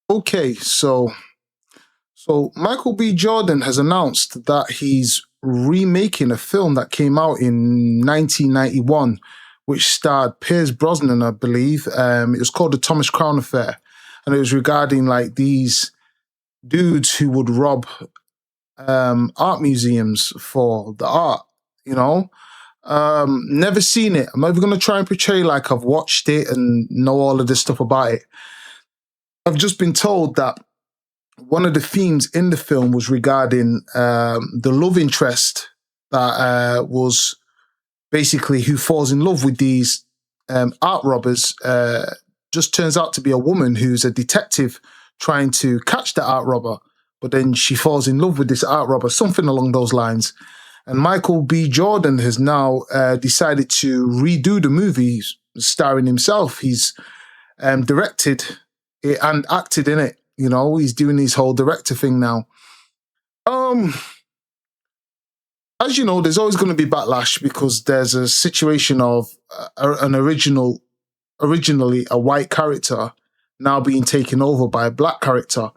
Okay, so Michael B. Jordan has announced that he's remaking a film that came out in 1991, which starred Pierce Brosnan, I believe. It was called The Thomas Crown Affair, and it was regarding like these dudes who would rob art museums for the art. You know, never seen it. I'm not even going to try and portray like I've watched it and know all of this stuff about it. I've just been told that one of the themes in the film was regarding the love interest that was basically who falls in love with these art robbers. Just turns out to be a woman who's a detective trying to catch the art robber, but then she falls in love with this art robber, something along those lines. And Michael B. Jordan has now decided to redo the movie starring himself. He's directed it and acted in it. You know, he's doing his whole director thing now. Um, as you know, there's always going to be backlash because there's a situation of originally a white character now being taken over by a black character.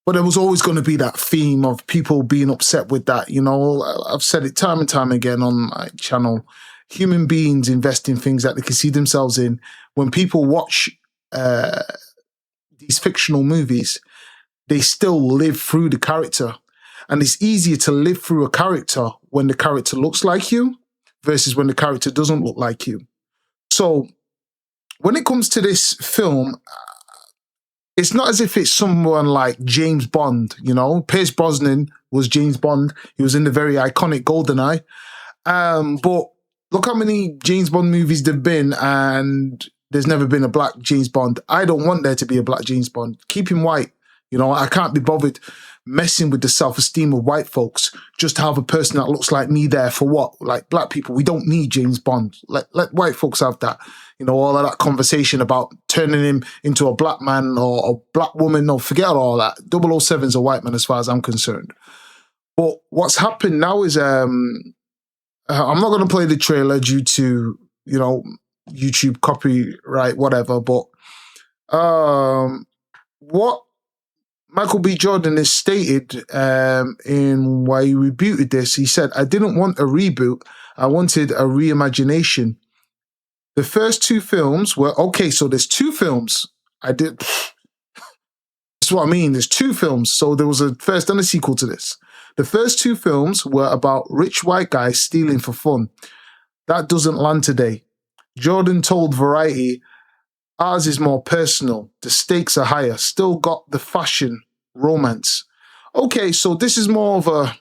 But there was always going to be that theme of people being upset with that. You know, I've said it time and time again on my channel. Human beings invest in things that they can see themselves in. When people watch these fictional movies, they still live through the character. And it's easier to live through a character when the character looks like you versus when the character doesn't look like you. So when it comes to this film, it's not as if it's someone like James Bond, you know. Pierce Brosnan was James Bond. He was in the very iconic GoldenEye. But look how many James Bond movies there've been, and there's never been a black James Bond. I don't want there to be a black James Bond. Keep him white. You know, I can't be bothered messing with the self-esteem of white folks just to have a person that looks like me there for what? Like black people, we don't need James Bond. Let white folks have that. You know, all of that conversation about turning him into a black man or a black woman. No, forget all that. 007's a white man as far as I'm concerned. But what's happened now is I'm not going to play the trailer due to, you know, YouTube copyright, whatever. But what Michael B. Jordan has stated in why he rebooted this, he said, "I didn't want a reboot. I wanted a reimagination. The first two films were okay. So there's two films. That's what I mean. There's two films. So there was a first and a sequel to this. The first two films were about rich white guys stealing for fun. That doesn't land today. Jordan told Variety, ours is more personal. The stakes are higher. Still got the fashion, romance. Okay, so this is more of a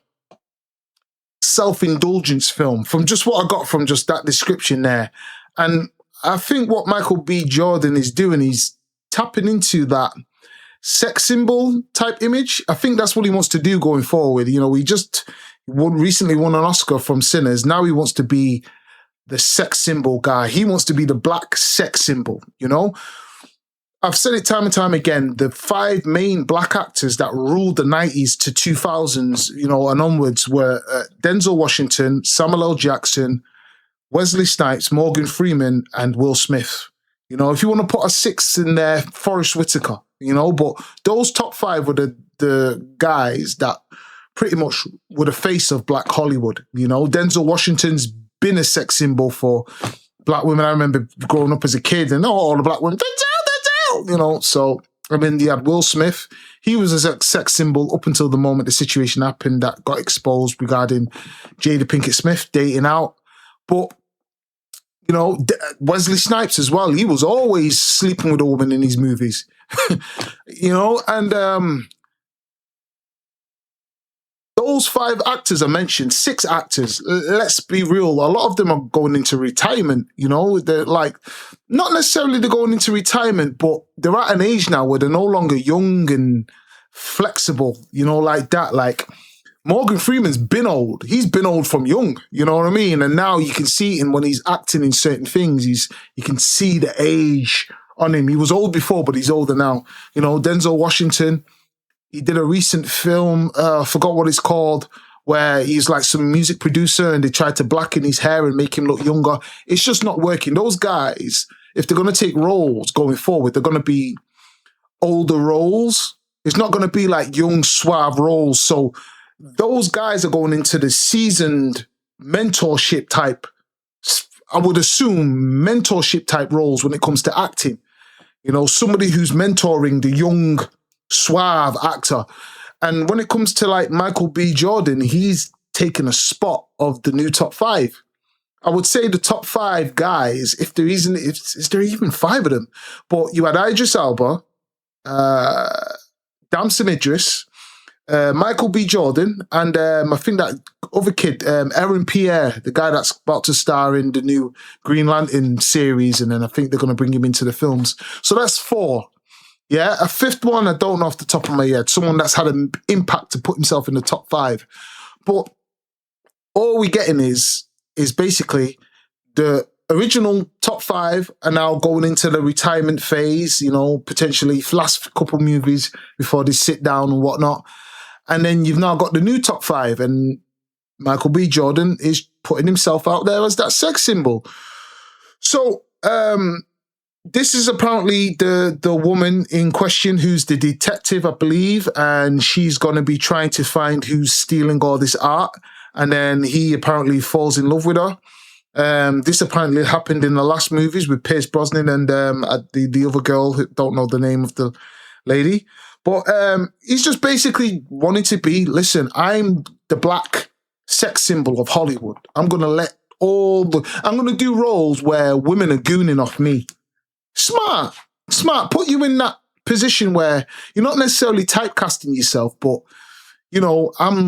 self-indulgence film from just what I got from just that description there. And I think what Michael B. Jordan is doing, he's tapping into that sex symbol type image. I think that's what he wants to do going forward. You know, he just recently won an Oscar from Sinners. Now he wants to be the sex symbol guy. He wants to be the black sex symbol, you know? I've said it time and time again, the five main black actors that ruled the 90s to 2000s, you know, and onwards were Denzel Washington, Samuel L. Jackson, Wesley Snipes, Morgan Freeman, and Will Smith. You know, if you want to put a sixth in there, Forrest Whitaker, you know, but those top five were the guys that pretty much were the face of black Hollywood. You know, Denzel Washington's been a sex symbol for black women. I remember growing up as a kid and all the black women, Denzel, you know, so I mean, you had Will Smith. He was a sex symbol up until the moment the situation happened that got exposed regarding Jada Pinkett Smith dating out. But you know, Wesley Snipes as well. He was always sleeping with a woman in his movies. You know, and those five actors I mentioned, six actors, let's be real, a lot of them are going into retirement, you know, they're like, not necessarily they're going into retirement, but they're at an age now where they're no longer young and flexible, you know, like that. Like Morgan Freeman's been old. He's been old from young, you know what I mean? And now you can see him when he's acting in certain things, you can see the age on him. He was old before, but he's older now. You know, Denzel Washington, he did a recent film, I forgot what it's called, where he's like some music producer and they tried to blacken his hair and make him look younger. It's just not working. Those guys, if they're going to take roles going forward, they're going to be older roles. It's not going to be like young, suave roles. So those guys are going into the seasoned mentorship type, I would assume, mentorship type roles when it comes to acting. You know, somebody who's mentoring the young, suave actor. And when it comes to like Michael B. Jordan, he's taken a spot of the new top 5. I would say the top 5 guys, if there isn't, is there even 5 of them? But you had Idris Elba, Damson Idris, Michael B. Jordan, and I think that other kid, Aaron Pierre, the guy that's about to star in the new Green Lantern series, and then I think they're going to bring him into the films. So that's 4. Yeah, a 5th one, I don't know off the top of my head. Someone that's had an impact to put himself in the top 5. But all we're getting is basically the original top 5 are now going into the retirement phase, you know, potentially last couple movies before they sit down and whatnot. And then you've now got the new top 5, and Michael B. Jordan is putting himself out there as that sex symbol. So, this is apparently the woman in question who's the detective, I believe, and she's going to be trying to find who's stealing all this art. And then he apparently falls in love with her. This apparently happened in the last movies with Pierce Brosnan and the other girl, who don't know the name of the lady. But he's just basically wanting to be, listen, I'm the black sex symbol of Hollywood. I'm going to do roles where women are gooning off me. Smart. Put you in that position where you're not necessarily typecasting yourself, but you know, I've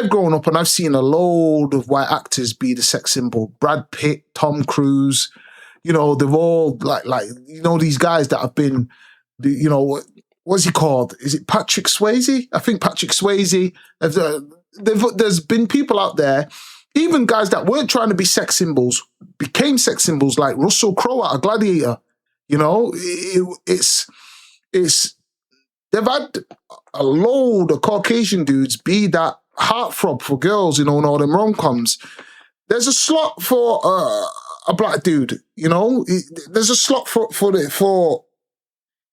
grown up and I've seen a load of white actors be the sex symbol. Brad Pitt, Tom Cruise, you know, they've all like you know, these guys that have been, you know, what's he called? Is it Patrick Swayze? I think Patrick Swayze. There's been people out there, even guys that weren't trying to be sex symbols, became sex symbols, like Russell Crowe out of Gladiator. You know, it's they've had a load of Caucasian dudes be that heartthrob for girls, you know, in all them rom-coms. There's a slot for a black dude, you know. There's a slot for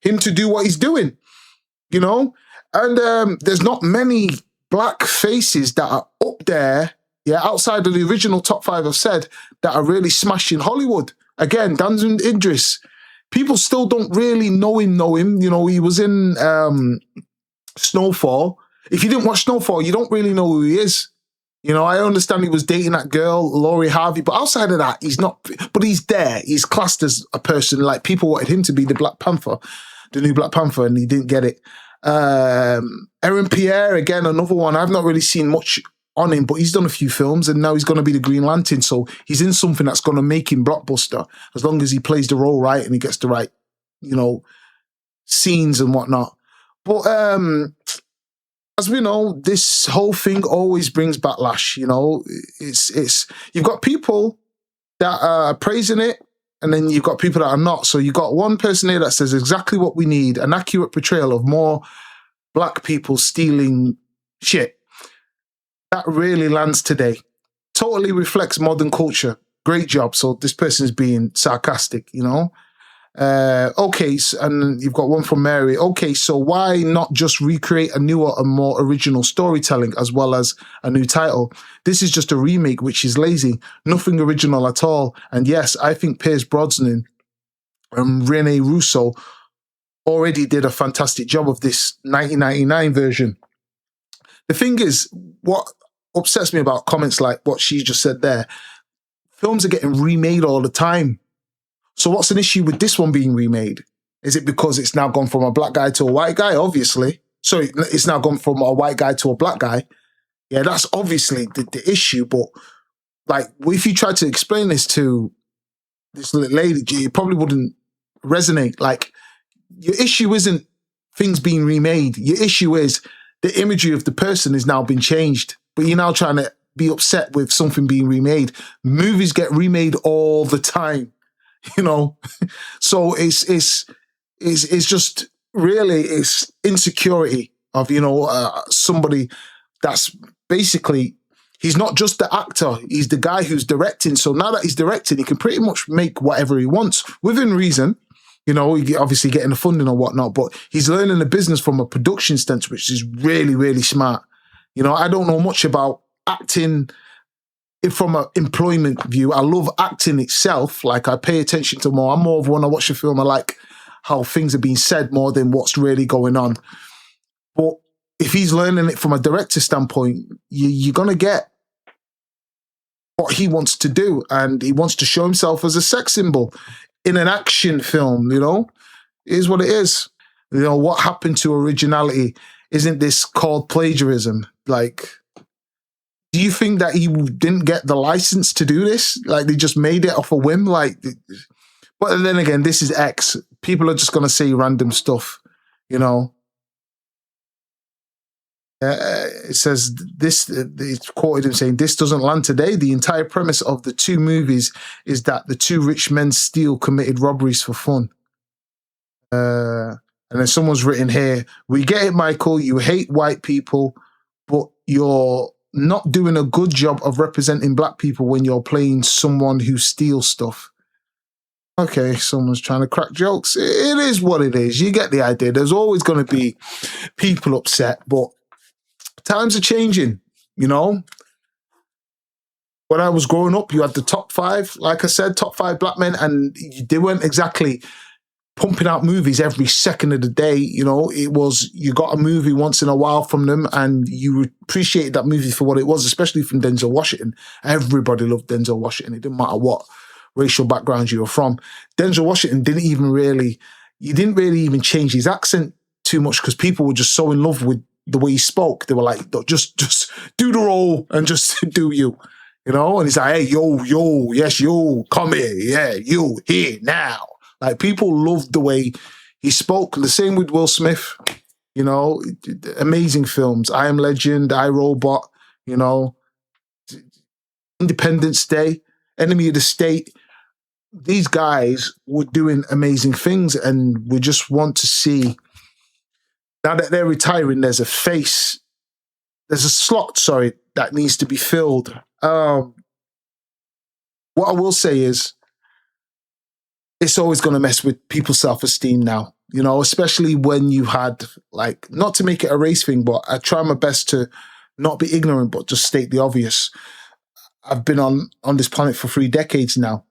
him to do what he's doing, you know. And there's not many black faces that are up there, yeah, outside of the original top 5 I've said, that are really smashing Hollywood. Again, Damson Idris. People still don't really know him. You know, he was in Snowfall. If you didn't watch Snowfall, you don't really know who he is. You know, I understand he was dating that girl, Lori Harvey, but outside of that, he's not. But he's there. He's classed as a person. Like, people wanted him to be the Black Panther, the new Black Panther, and he didn't get it. Aaron Pierre, again, another one. I've not really seen much on him, but he's done a few films, and now he's going to be the Green Lantern, so he's in something that's going to make him blockbuster, as long as he plays the role right and he gets the right, you know, scenes and whatnot. But as we know, this whole thing always brings backlash. You know, it's you've got people that are praising it, and then you've got people that are not. So you've got one person here that says exactly what we need, an accurate portrayal of more black people stealing shit. That really lands today. Totally reflects modern culture. Great job. So this person is being sarcastic, you know. Okay, and you've got one from Mary. Okay, so why not just recreate a newer and more original storytelling as well as a new title? This is just a remake, which is lazy. Nothing original at all. And yes, I think Pierce Brosnan and Rene Russo already did a fantastic job of this 1999 version. The thing is, what upsets me about comments like what she just said there, films are getting remade all the time. So what's an issue with this one being remade? Is it because it's now gone from a black guy to a white guy? Obviously. So it's now gone from a white guy to a black guy. Yeah, that's obviously the issue. But like, if you tried to explain this to this lady, it probably wouldn't resonate. Like, your issue isn't things being remade. Your issue is the imagery of the person has now been changed, but you're now trying to be upset with something being remade. Movies get remade all the time, you know. So it's just really, it's insecurity of, you know, somebody that's basically, he's not just the actor, he's the guy who's directing. So now that he's directing, he can pretty much make whatever he wants within reason. Obviously getting the funding or whatnot, but he's learning the business from a production stance, which is really, really smart. I don't know much about acting from an employment view. I love acting itself. Like, I pay attention to more. I'm more of when I watch a film, I like how things are being said more than what's really going on. But if he's learning it from a director standpoint, you're going to get what he wants to do. And he wants to show himself as a sex symbol in an action film, It is what it is. What happened to originality? Isn't this called plagiarism? Like, do you think that he didn't get the license to do this? Like, they just made it off a whim? But then again, this is X. People are just going to say random stuff, It says this, it's quoted him saying, "This doesn't land today. The entire premise of the two movies is that the two rich men steal committed robberies for fun." And then someone's written here, "We get it, Michael. You hate white people, but you're not doing a good job of representing black people when you're playing someone who steals stuff." Okay, someone's trying to crack jokes. It is what it is. You get the idea. There's always going to be people upset, but times are changing, When I was growing up, you had the top 5, like I said, top 5 black men, and they weren't exactly pumping out movies every second of the day. It was, you got a movie once in a while from them, and you appreciated that movie for what it was, especially from Denzel Washington. Everybody loved Denzel Washington. It didn't matter what racial background you were from. Denzel Washington didn't really even change his accent too much, because people were just so in love with the way he spoke. They were like, just do the role and just do you, And he's like, "Hey, yo, yes, yo, come here, yeah, you here now." Like, people loved the way he spoke. The same with Will Smith, amazing films. I Am Legend, I, Robot, Independence Day, Enemy of the State. These guys were doing amazing things, and we just want to see, now that they're retiring, there's a slot, that needs to be filled. What I will say is, it's always going to mess with people's self-esteem now, especially when you had, like, not to make it a race thing, but I try my best to not be ignorant, but just state the obvious. I've been on this planet for 3 decades now.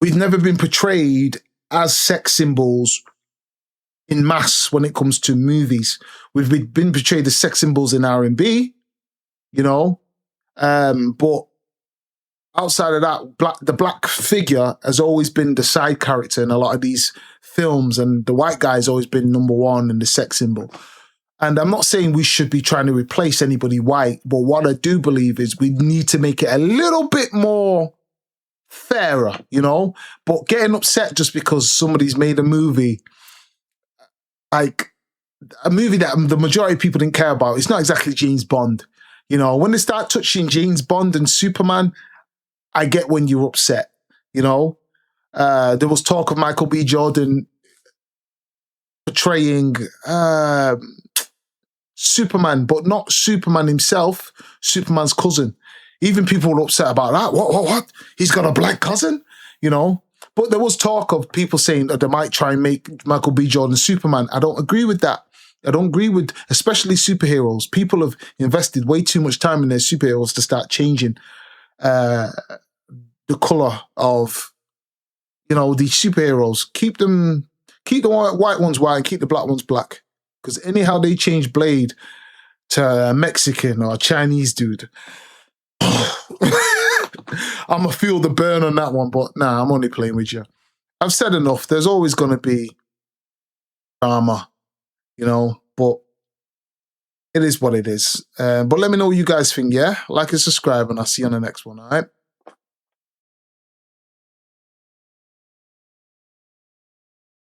We've never been portrayed as sex symbols in mass when it comes to movies. We've been portrayed as sex symbols in R&B, but outside of that, the black figure has always been the side character in a lot of these films, and the white guy's always been number one and the sex symbol. And I'm not saying we should be trying to replace anybody white, but what I do believe is we need to make it a little bit more fairer, But getting upset just because somebody's made a movie, like a movie that the majority of people didn't care about, it's not exactly James Bond. When they start touching James Bond and Superman, I get when you're upset, There was talk of Michael B. Jordan portraying Superman, but not Superman himself, Superman's cousin. Even people were upset about that. What? He's got a black cousin? But there was talk of people saying that they might try and make Michael B. Jordan Superman. I don't agree with that. I don't agree with, especially superheroes. People have invested way too much time in their superheroes to start changing the color of, these superheroes. Keep the white ones white and keep the black ones black. Because anyhow they change Blade to a Mexican or a Chinese dude, I'm going to feel the burn on that one, but nah, I'm only playing with you. I've said enough. There's always going to be drama, but it is what it is. But let me know what you guys think, yeah? Like and subscribe, and I'll see you on the next one, all right?